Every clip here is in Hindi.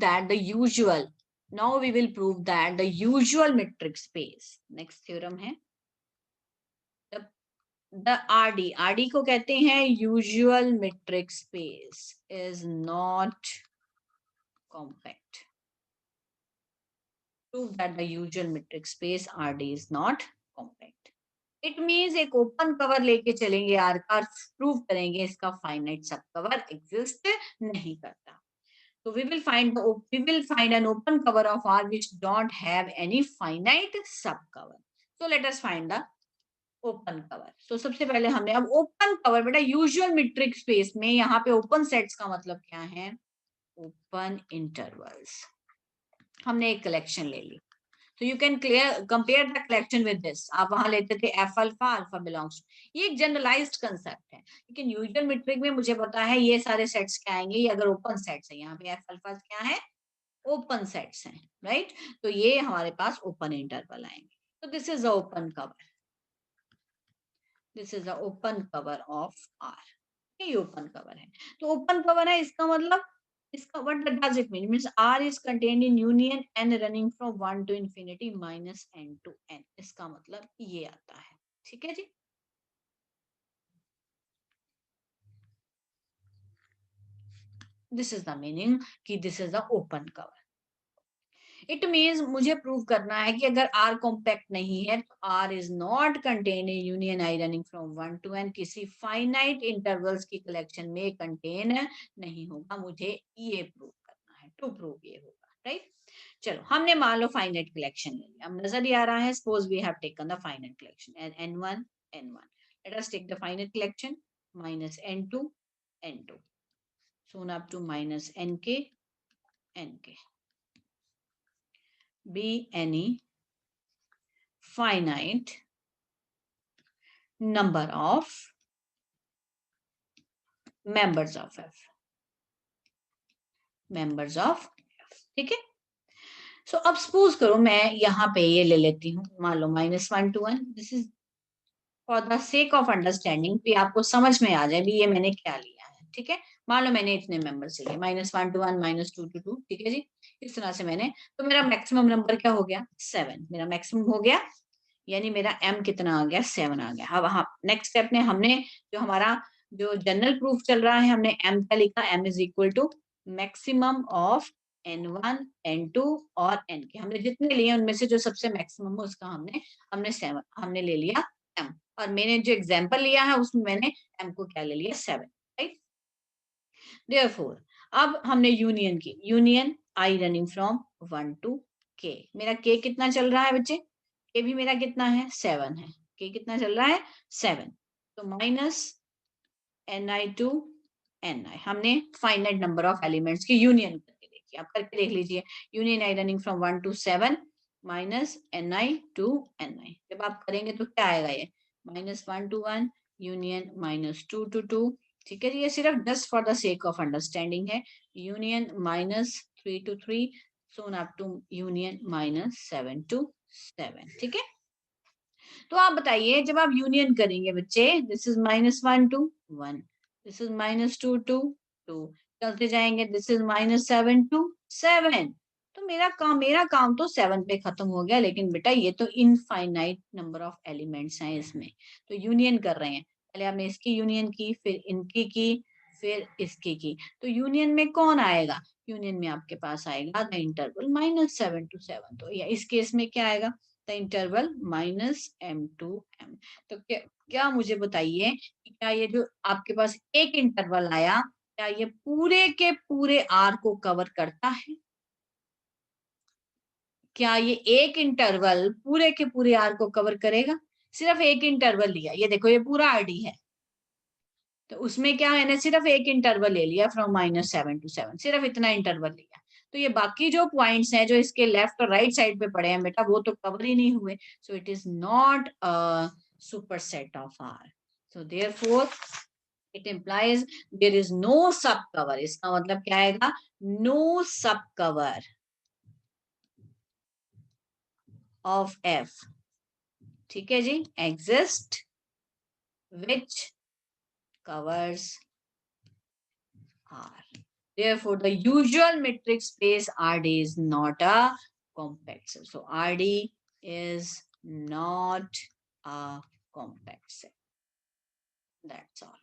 that the usual, now we will prove that the usual metric space, next theorem है the RD को कहते हैं usual metric space is not compact. Prove that the usual metric space RD is not compact. It means एक ओपन कवर लेके चलेंगे R का, प्रूव करेंगे इसका फाइनाइट सब कवर एग्जिस्ट नहीं करता. So we will find an open cover of R which don't have any finite subcover. So let us find the open cover. So सबसे पहले हमने अब open cover, बेटा usual metric space में यहाँ पे open sets का मतलब क्या है? Open intervals. हमने एक collection ले ली. So you can compare the collection with this. आप वहां लेते थे F alpha, alpha belongs to. ये एक generalized concept है. लेकिन usual metric में मुझे पता है ये सारे sets क्या आएंगे, ये अगर open sets है, यहाँ पे F alpha क्या है? Open sets हैं, right? तो ये हमारे पास open interval आएंगे. So this is the open cover. This is the open cover of R. ये open cover है. तो open cover है, इसका मतलब इसका what does it mean? It means R is contained in union n running from 1 to infinity minus n to n. इसका मतलब ये आता है. ठीक है जी. This is the meaning कि this is the open cover. It means मुझे प्रूव करना है कि अगर R कॉम्पैक्ट नहीं है तो R is not contained in union I running from 1 to n, किसी फाइनाइट इंटरवल्स की कलेक्शन में कंटेन नहीं होगा. मुझे ये प्रूव करना है. टू प्रूव ये होगा, राइट? चलो हमने मान लो फाइनाइट कलेक्शन ले लिया. अब नजर ही आ रहा है, suppose we have taken the finite collection n1 n1. Let us take the finite collection minus n2 n2 soon up to minus nk nk. Be any finite number of members of F. Members of F. ठीक है. सो अब सपोज करो मैं यहाँ पे ये ले लेती हूँ, मान लो -1 to 1. This is for the sake of understanding कि आपको समझ में आ जाए भी ये मैंने क्या लिया है. ठीक है. मान लो मैंने इतने मेंबर से लिए -1 to 1 -2 to 2. ठीक है जी. इस तरह से मैंने, तो मेरा मैक्सिमम नंबर क्या हो गया? 7. मेरा मैक्सिमम हो गया, यानी मेरा m कितना आ गया? 7 आ गया. अब हाँ, नेक्स्ट स्टेप ने हमने जो हमारा जो जनरल प्रूफ चल रहा है, हमने m क्या लिखा? m is equal to maximum of n1 n2 और nk. हमने जितने लिए उनमें से जो सबसे मैक्सिमम है उसका हमने 7 हमने ले लिया m. और मैंने जो एग्जांपल लिया है उसमें मैंने m को क्या ले लिया? 7, राइट? देयरफॉर अब हमने यूनियन की, union i running from 1 to k. मेरा k कितना चल रहा है बच्चे? k भी मेरा कितना है? 7 है. k कितना चल रहा है? 7. तो माइनस ni टू ni. हमने फाइनाइट नंबर ऑफ एलिमेंट्स की यूनियन करके देखी. आप करके देख लीजिए. Union i running from 1 to 7 minus ni to ni. जब आप करेंगे तो क्या आएगा? ये -1 to 1 यूनियन -2 to 2. ठीक है जी. ये सिर्फ just for the sake of understanding है. यूनियन -3 to 3 सोन अप टू यूनियन -7 to 7. ठीक है. तो आप बताइए जब आप यूनियन करेंगे बच्चे, this is -1 to 1, this is -2 to 2, चलते जाएंगे, दिस इज -7 to 7. तो मेरा काम तो 7 पे खत्म हो गया. लेकिन बेटा ये तो इनफाइनाइट नंबर ऑफ एलिमेंट्स हैं इसमें. तो यूनियन कर रहे हैं, पहले हमने इसकी यूनियन की, फिर इनकी की, फिर इसकी की. तो यूनियन में कौन आएगा? यूनियन में आपके पास आएगा द इंटरवल -7 to 7. तो या इस केस में क्या आएगा? The interval -m to m. तो क्या मुझे बताइए कि क्या ये जो आपके पास एक इंटरवल आया, क्या ये पूरे के पूरे आर को कवर करता है? क्या ये एक इंटरवल पूरे के पूरे आर को कवर करेगा? सिर्फ एक इंटरवल लिया, ये देखो ये पूरा आरडी है, तो उसमें क्या मैंने सिर्फ एक इंटरवल ले लिया फ्रॉम -7 to 7, सिर्फ इतना इंटरवल लिया. तो ये बाकी जो पॉइंट्स हैं जो इसके लेफ्ट और राइट साइड पे पड़े हैं बेटा, वो तो कवर ही नहीं हुए. So it is not a superset of R. So therefore it implies there is no subcover. इसका मतलब क्या आएगा? नो सब कवर ऑफ एफ. ठीक है जी. Exist which covers R. Therefore, the usual metric space RD is not a compact set. So RD is not a compact set. That's all.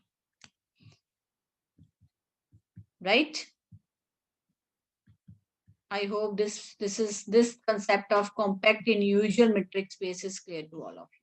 Right? I hope this concept of compact in usual metric space is clear to all of you.